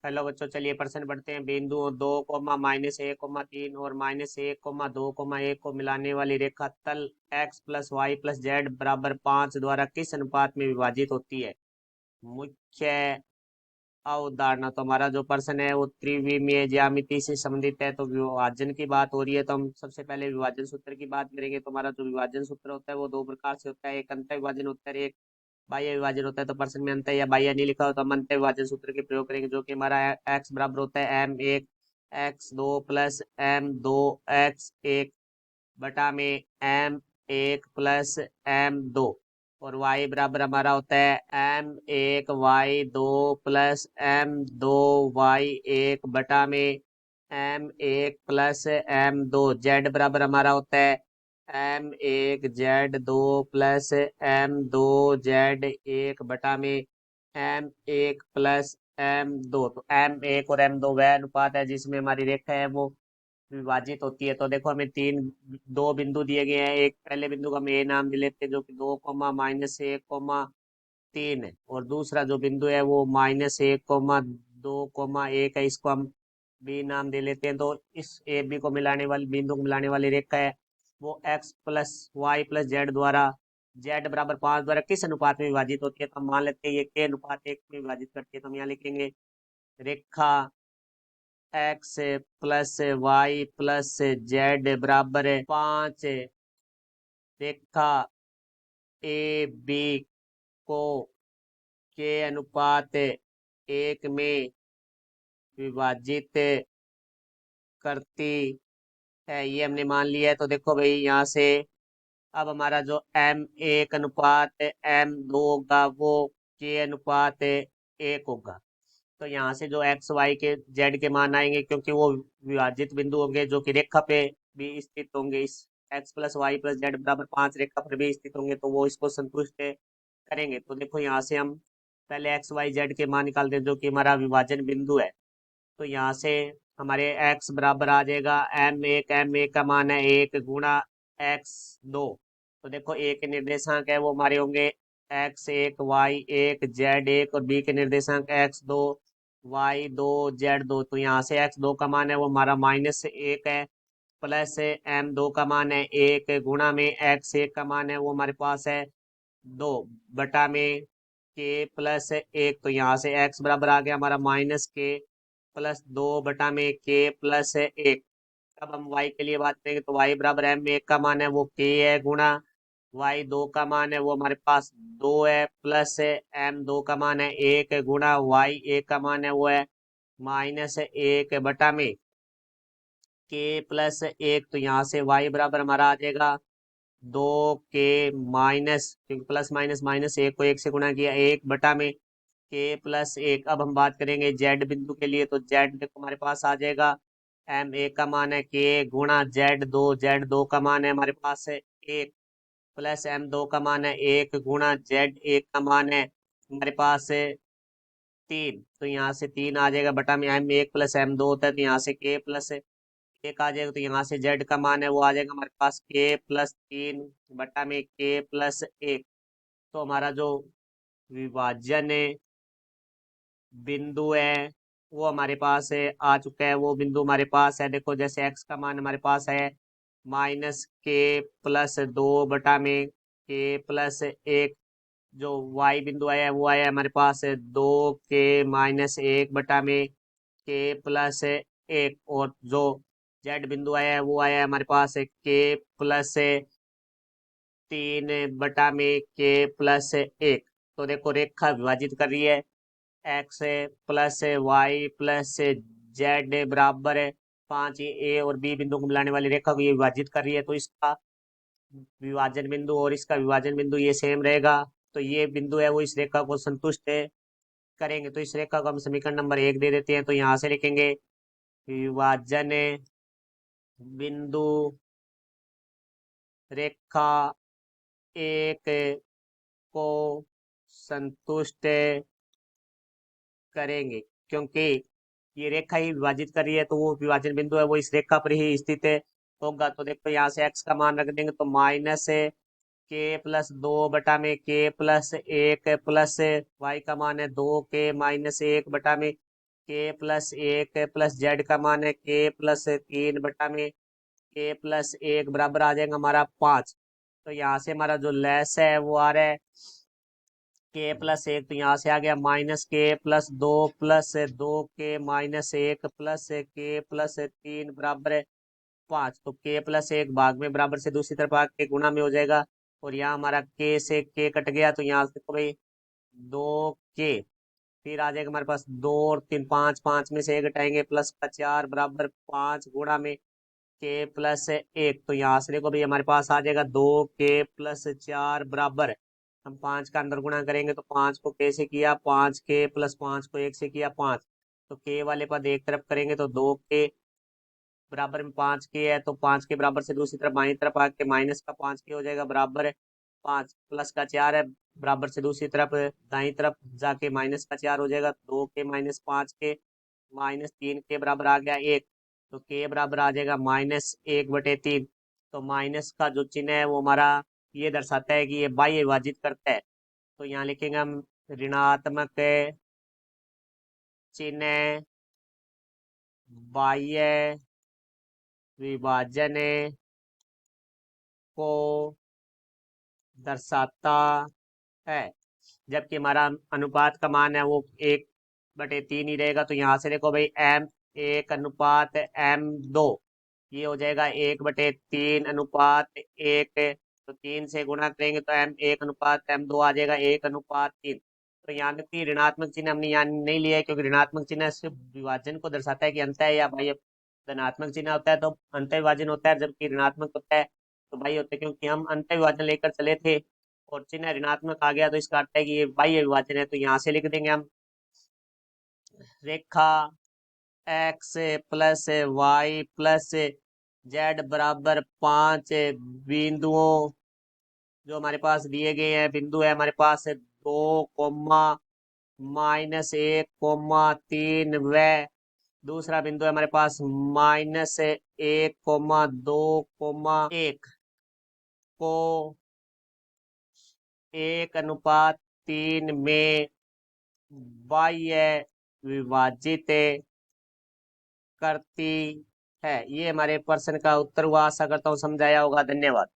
Hello बच्चों, चलिए प्रश्न पढ़ते हैं। बिंदु 2, -1, 3 और -1, 2, 1 को मिलाने वाली रेखा तल x + y + z = 5 द्वारा किस अनुपात में विभाजित होती है? मुख्य अवधारणा। तो हमारा जो प्रश्न है वो त्रिविमीय ज्यामिति से संबंधित है। तो विभाजन की बात हो रही है, तो हम सबसे पहले विभाजन सूत्र की बात करेंगे। तो हमारा जो विभाजन सूत्र होता है वो दो प्रकार से होता है, एक अंतर विभाजन होता है, एक बाह्य विभाजन होता है। तो प्रश्न में अंतर या बाह्य नहीं लिखा हो तो हम अंतर विभाजन सूत्र के प्रयोग करेंगे, जो कि हमारा x बराबर होता है m1 x2 + m2 x1 बटा में m1 + m2, और y बराबर हमारा होता है m1 y2 + m2 y1 बटा में m1 + m2। z बराबर हमारा होता है m1 z2 + m2 z1 बटा में m1 + m2। तो m1 और m2 वह अनुपात है जिसमें हमारी रेखा है वो विभाजित होती है। तो देखो, हमें दो बिंदु दिए गए हैं। एक पहले बिंदु को हम ए नाम दे लेते हैं, जो कि 2, -1, 3 है, और दूसरा जो बिंदु है वो -1, 2, 1 है, इसको हम बी नाम दे लेते हैं। तो इस ए बी को मिलाने वाली बिंदु को मिलाने वाली रेखा है वो x + y + z द्वारा z = 5 द्वारा किस अनुपात में विभाजित होती है? तो हम मान लेते हैं ये k अनुपात 1 में विभाजित करती है। तो हम यहाँ लिखेंगे रेखा x + y + z = 5 रेखा ए बी को k अनुपात 1 में विभाजित करती है, ये हमने मान लिया है। तो देखो भाई, यहाँ से अब हमारा जो m1 अनुपात m2 होगा वो k अनुपात 1 होगा। तो यहाँ से जो एक्स वाई के जेड के मान आएंगे, क्योंकि वो विभाजित बिंदु होंगे जो कि रेखा पे भी स्थित होंगे, इस x + y + z = 5 रेखा पर भी स्थित होंगे, तो वो इसको संतुष्ट करेंगे। तो देखो, यहाँ से हम पहले एक्स वाई जेड के मान निकालते हैं, जो कि हमारा विभाजन बिंदु है। तो यहाँ से हमारे x बराबर आ जाएगा m1 का मान है 1 × x2। तो देखो, ए के निर्देशांक है वो हमारे होंगे x1 y1 z1, और बी के निर्देशांक x2 y2 z2। तो यहाँ से x2 का मान है वो हमारा -1 है, प्लस m2 का मान है 1 × में x1 का मान है वो हमारे पास है 2 बटा में k + 1। तो यहाँ से x बराबर आ गया हमारा -k + 2 बटा में k + 1। अब हम y के लिए बात करेंगे, तो y बराबर m1 का मान है वो k है, गुणा y2 का मान है वो हमारे पास 2 है, प्लस m2 का मान है 1 गुणा y1 का मान है वो है -1 बटा में k + 1। तो यहाँ से y बराबर हमारा आ जाएगा 2 k क्योंकि प्लस माइनस माइनस 1 को 1 से गुणा किया, 1 बटा में k + 1। अब हम बात करेंगे जेड बिंदु के लिए, तो जेड देखो हमारे पास आ जाएगा m1 का मान है k गुणा z2 का मान है हमारे पास है 1, प्लस m2 का मान है 1 गुणा z1 का मान है हमारे पास है 3। तो यहाँ से 3 आ जाएगा बटा में m1 + m2 होता है, तो यहाँ से k + 1 आ जाएगा। तो यहाँ से z का मान है वो आ जाएगा हमारे पास k + 3 बटा में k + 1। तो हमारा जो विभाजन बिंदु है वो हमारे पास है आ चुका है। वो बिंदु हमारे पास है, देखो जैसे x का मान हमारे पास है -k + 2 बटा में k + 1। जो y बिंदु आया है वो आया है हमारे पास है 2k - 1 बटा में k + 1, और जो z बिंदु आया है वो आया है हमारे पास है k + 3 बटा में k + 1। तो देखो, रेखा विभाजित कर रही है x + y + z बराबर है 5। ए और बी बिंदु को मिलाने वाली रेखा को ये विभाजित कर रही है, तो इसका विभाजन बिंदु और इसका विभाजन बिंदु ये सेम रहेगा। तो ये बिंदु है वो इस रेखा को संतुष्ट करेंगे। तो इस रेखा को हम समीकरण नंबर 1 दे देते हैं। तो यहाँ से लिखेंगे विभाजन बिंदु रेखा 1 को संतुष्ट करेंगे, क्योंकि ये रेखा ही विभाजित कर रही है, तो वो विभाजन बिंदु है वो इस रेखा पर ही स्थित होगा। तो देखो, यहाँ से x का मान रख देंगे, तो -k + 2 बटा में k + 1 प्लस y का मान है 2k - 1 बटा में के प्लस एक प्लस जेड का मान है के प्लस 3 बटा में के प्लस एक बराबर आ जाएगा हमारा 5। तो यहाँ से हमारा जो लेस है वो आ रहा है के प्लस एक, तो यहाँ से आ गया माइनस के प्लस दो के माइनस एक प्लस के प्लस 3 बराबर है 5। तो के प्लस एक भाग में बराबर से दूसरी तरफ आके गुणा में हो जाएगा, और यहाँ हमारा के से के कट गया, तो यहाँ से तो भाई 2 के, फिर आ जाएगा हमारे पास 2 और 3 5, 5 में से एक घटाएंगे प्लस का 4 बराबर 5 गुणा में के प्लस एक। तो यहाँ से देखो भाई हमारे पास आ जाएगा 2 के प्लस 4 बराबर, हम 5 का अंदर गुणा करेंगे तो 5 को के से किया 5 के प्लस 5 को एक से किया 5, तो के वाले पद एक तरफ करेंगे तो 2 के बराबर में 5 के है, तो 5 के बराबर से दूसरी तरफ बाई तरफ आके माइनस का 5 के हो जाएगा बराबर है 5, प्लस का 4 है बराबर से दूसरी तरफ दाई तरफ जाके माइनस का 4 हो जाएगा, 2 के माइनस 5 के माइनस 3 के बराबर आ गया 1, तो के बराबर आ जाएगा -1/3। तो माइनस का जो चिन्ह है वो हमारा ये दर्शाता है कि ये बाह्य विभाजित करता है, तो यहाँ लिखेंगे हम ऋणात्मक चिन्ह बाह्य विभाजन को दर्शाता है। जबकि हमारा अनुपात का मान है वो 1/3 ही रहेगा, तो यहाँ से देखो भाई M1:M2, ये हो जाएगा 1/3 अनुपात 1, तो 3 से गुणा करेंगे तो M1:M2 आ जाएगा 1:3। तो यहाँ की ऋणात्मक चिन्ह हमने यहाँ नहीं लिया है, क्योंकि ऋणात्मक चिन्ह सिर्फ विभाजन को दर्शाता है कि अंत है या भाई धनात्मक चिन्ह होता है तो अंत विभाजन होता है, जबकि ऋणात्मक होता है तो भाई होता है, क्योंकि हम अंत विभाजन लेकर चले थे और चिन्ह ऋणात्मक आ गया तो इसका अर्थ है कि ये बाह्य विभाजन है। तो यहाँ से लिख देंगे हम रेखा x + y + z बराबर 5 बिंदुओं जो हमारे पास दिए गए हैं, बिंदु है हमारे पास 2, -1, 3 व दूसरा बिंदु है हमारे पास -1, 2, 1 को 1:3 में बाह्य विभाजित करती है। ये हमारे प्रश्न का उत्तर हुआ, आशा करता हूँ समझाया होगा। धन्यवाद।